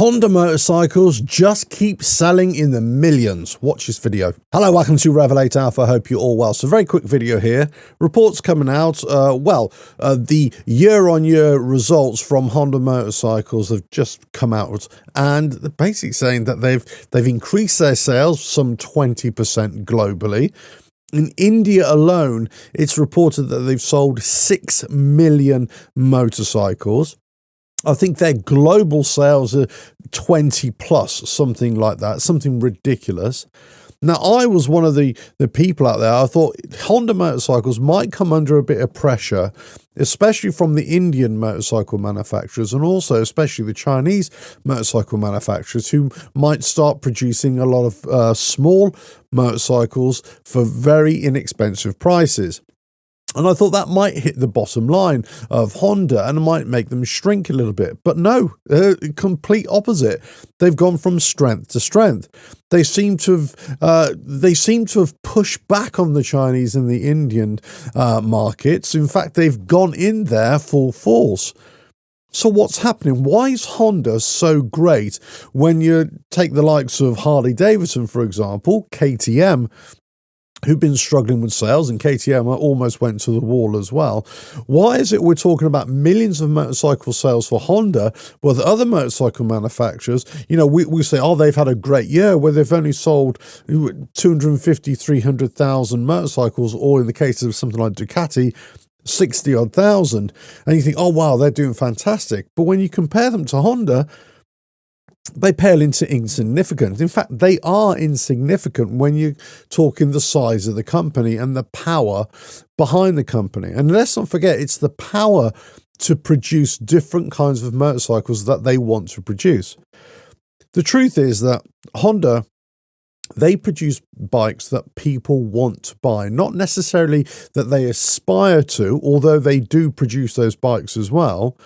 Honda motorcycles just keep selling in the millions. Watch this video. Hello, welcome to RevelatorAlf. I hope you're all well. So very quick video here. Reports coming out. The year-on-year results from Honda motorcycles have just come out, and they're basically saying that they've increased their sales some 20% globally. In India alone, it's reported that they've sold 6 million motorcycles. I think their global sales are 20 plus, something like that, something ridiculous. Now, I was one of the people out there. I thought Honda motorcycles might come under a bit of pressure, especially from the Indian motorcycle manufacturers and also especially the Chinese motorcycle manufacturers who might start producing a lot of small motorcycles for very inexpensive prices. And I thought that might hit the bottom line of Honda and it might make them shrink a little bit. But no, complete opposite. They've gone from strength to strength. They seem to have pushed back on the Chinese and the Indian markets. In fact, they've gone in there full force. So what's happening? Why is Honda so great when you take the likes of Harley Davidson, for example, KTM, who've been struggling with sales, and KTM almost went to the wall as well. Why is it we're talking about millions of motorcycle sales for Honda, while the other motorcycle manufacturers, we say, oh, they've had a great year, where they've only sold 250, 300,000 motorcycles, or in the case of something like Ducati, 60-odd thousand. And you think, oh, wow, they're doing fantastic. But when you compare them to Honda, they pale into insignificance. In fact, they are insignificant when you're talking the size of the company and the power behind the company. And let's not forget, it's the power to produce different kinds of motorcycles that they want to produce. The truth is that Honda, they produce bikes that people want to buy, not necessarily that they aspire to, although they do produce those bikes as well.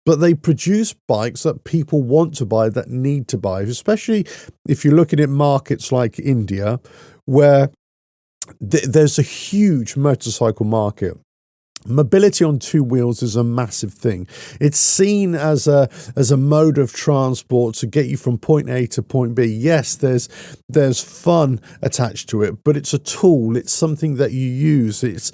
But they produce bikes that people want to buy, that need to buy, especially if you're looking at markets like India, where there's a huge motorcycle market. Mobility on two wheels is a massive thing. It's seen as a mode of transport to get you from point A to point B. Yes, there's fun attached to it, but it's a tool. It's something that you use. It's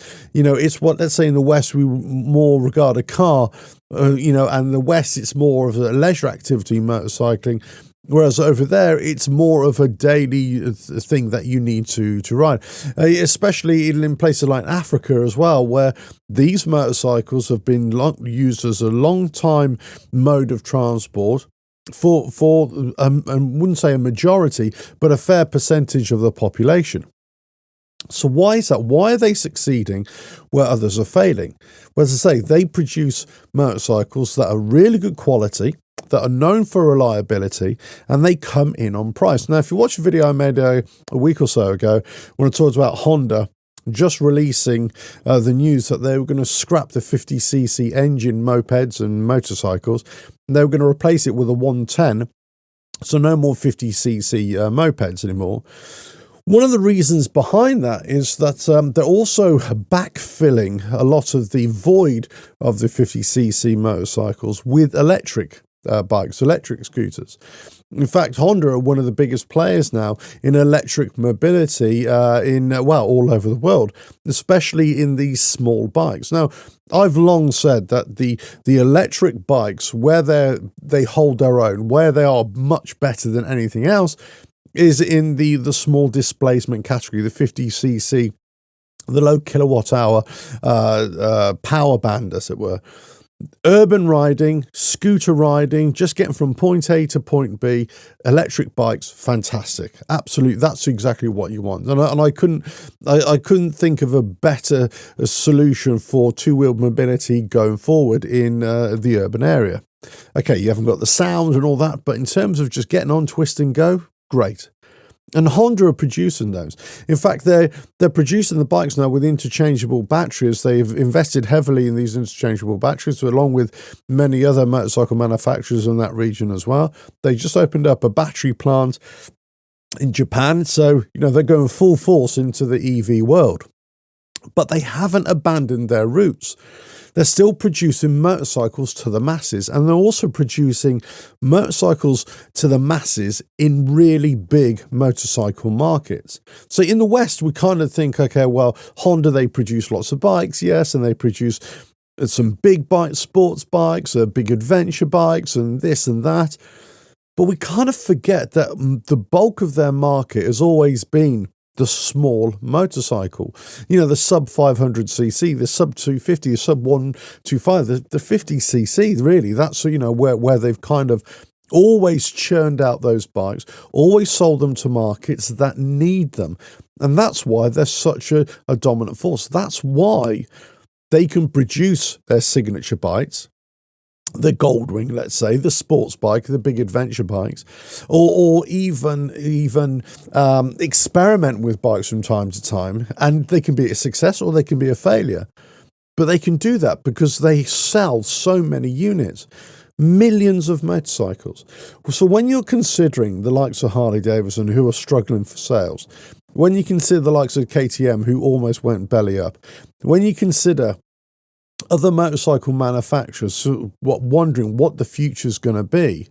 what, let's say in the West, we more regard a car, and in the West, it's more of a leisure activity, motorcycling. Whereas over there, it's more of a daily thing that you need to ride, especially in places like Africa as well, where these motorcycles have been used as a long time mode of transport for I wouldn't say a majority, but a fair percentage of the population. So why is that? Why are they succeeding where others are failing? Well, as I say, they produce motorcycles that are really good quality, that are known for reliability, and they come in on price. Now, if you watch a video I made a week or so ago when I talked about Honda just releasing the news that they were going to scrap the 50cc engine mopeds and motorcycles, and they were going to replace it with a 110, so no more 50cc mopeds anymore. One of the reasons behind that is that they're also backfilling a lot of the void of the 50cc motorcycles with electric bikes, electric scooters. In fact, Honda are one of the biggest players now in electric mobility all over the world, especially in these small bikes. Now, I've long said that the electric bikes, where they hold their own, where they are much better than anything else, is in the small displacement category, the 50cc, the low kilowatt hour power band, as it were. Urban riding, scooter riding, just getting from point A to point B, electric bikes, fantastic. Absolutely, that's exactly what you want. And I couldn't think of a better solution for two-wheeled mobility going forward in the urban area. Okay, you haven't got the sound and all that, but in terms of just getting on, twist and go, great. And Honda are producing those. In fact, they're producing the bikes now with interchangeable batteries. They've invested heavily in these interchangeable batteries, along with many other motorcycle manufacturers in that region as well. They just opened up a battery plant in Japan, so they're going full force into the EV world. but they haven't abandoned their roots. They're still producing motorcycles to the masses, and they're also producing motorcycles to the masses in really big motorcycle markets. So in the West, we kind of think, okay, well, Honda, they produce lots of bikes, yes, and they produce some big bikes, sports bikes, big adventure bikes, and this and that. But we kind of forget that the bulk of their market has always been the small motorcycle, the sub 500cc, the sub 250, the sub 125, the 50cc, really. That's, where they've kind of always churned out those bikes, always sold them to markets that need them. And that's why they're such a dominant force. That's why they can produce their signature bikes, the Goldwing, let's say, the sports bike, the big adventure bikes, or even experiment with bikes from time to time, and they can be a success or they can be a failure. But they can do that because they sell so many units, millions of motorcycles. So when you're considering the likes of Harley Davidson, who are struggling for sales, when you consider the likes of KTM, who almost went belly up, when you consider other motorcycle manufacturers wondering what the future's going to be,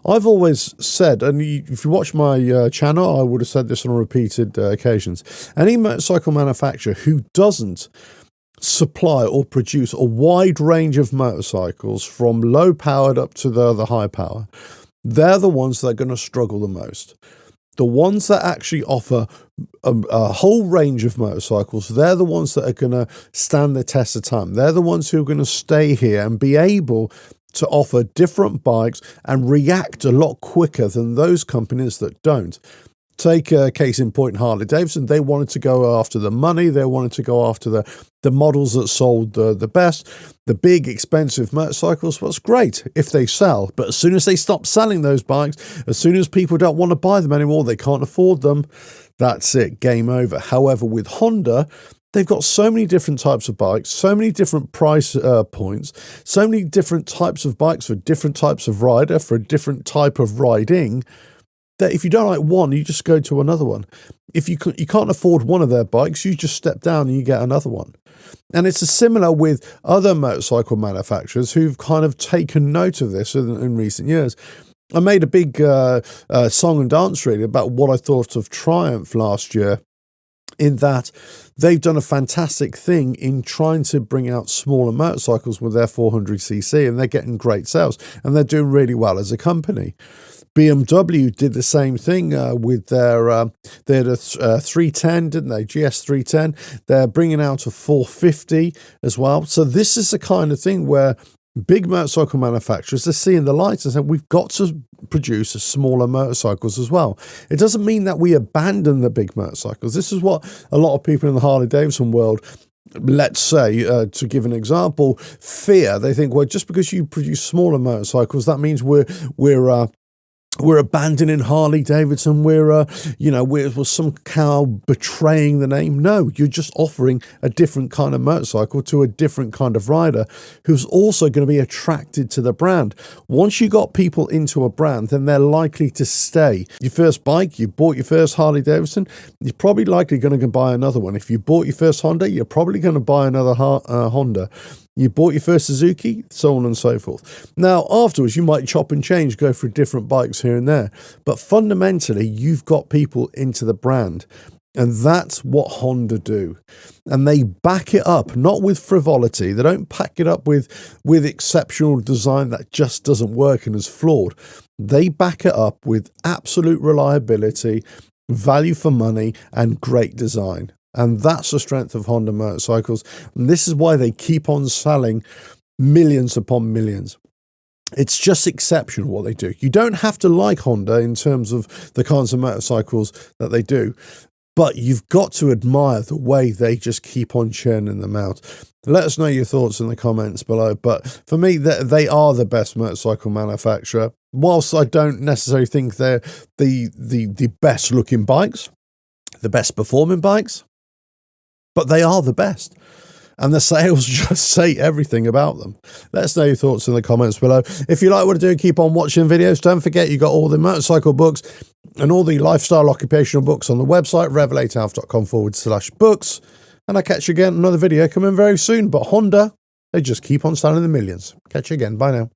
I've always said, and if you watch my channel, I would have said this on repeated occasions, any motorcycle manufacturer who doesn't supply or produce a wide range of motorcycles from low powered up to the high power, they're the ones that are going to struggle the most. The ones that actually offer a whole range of motorcycles, they're the ones that are going to stand the test of time. They're the ones who are going to stay here and be able to offer different bikes and react a lot quicker than those companies that don't. Take a case in point, Harley Davidson. They wanted to go after the money. They wanted to go after the models that sold the best, the big, expensive motorcycles. Well, it's great if they sell. But as soon as they stop selling those bikes, as soon as people don't want to buy them anymore, they can't afford them, that's it, game over. However, with Honda, they've got so many different types of bikes, so many different price points, so many different types of bikes for different types of rider, for a different type of riding, that if you don't like one, you just go to another one. If you can't afford one of their bikes, you just step down and you get another one. And it's similar with other motorcycle manufacturers who've kind of taken note of this in recent years. I made a big song and dance really about what I thought of Triumph last year, in that they've done a fantastic thing in trying to bring out smaller motorcycles with their 400cc, and they're getting great sales, and they're doing really well as a company. BMW did the same thing with they had a 310, didn't they? GS 310. They're bringing out a 450 as well. So this is the kind of thing where big motorcycle manufacturers are seeing the light and saying, we've got to produce smaller motorcycles as well. It doesn't mean that we abandon the big motorcycles. This is what a lot of people in the Harley Davidson world, let's say, to give an example, fear. They think, well, just because you produce smaller motorcycles, that means we're abandoning Harley Davidson. We're somehow betraying the name. No, you're just offering a different kind of motorcycle to a different kind of rider who's also going to be attracted to the brand. Once you got people into a brand, then they're likely to stay. Your first bike, you bought your first Harley Davidson, you're probably likely going to buy another one. If you bought your first Honda, you're probably going to buy another Honda. You bought your first Suzuki, so on and so forth. Now, afterwards, you might chop and change, go for different bikes here and there. But fundamentally, you've got people into the brand. And that's what Honda do. And they back it up, not with frivolity. They don't pack it up with exceptional design that just doesn't work and is flawed. They back it up with absolute reliability, value for money, and great design. And that's the strength of Honda motorcycles. And this is why they keep on selling millions upon millions. It's just exceptional what they do. You don't have to like Honda in terms of the kinds of motorcycles that they do, but you've got to admire the way they just keep on churning them out. Let us know your thoughts in the comments below. But for me, they are the best motorcycle manufacturer. Whilst I don't necessarily think they're the best looking bikes, the best performing bikes, but they are the best. And the sales just say everything about them. Let us know your thoughts in the comments below. If you like what I do, keep on watching videos. Don't forget, you got all the motorcycle books and all the lifestyle occupational books on the website, RevelatorAlf.com/books. and I'll catch you again in another video coming very soon. But Honda, they just keep on selling the millions. Catch you again. Bye now.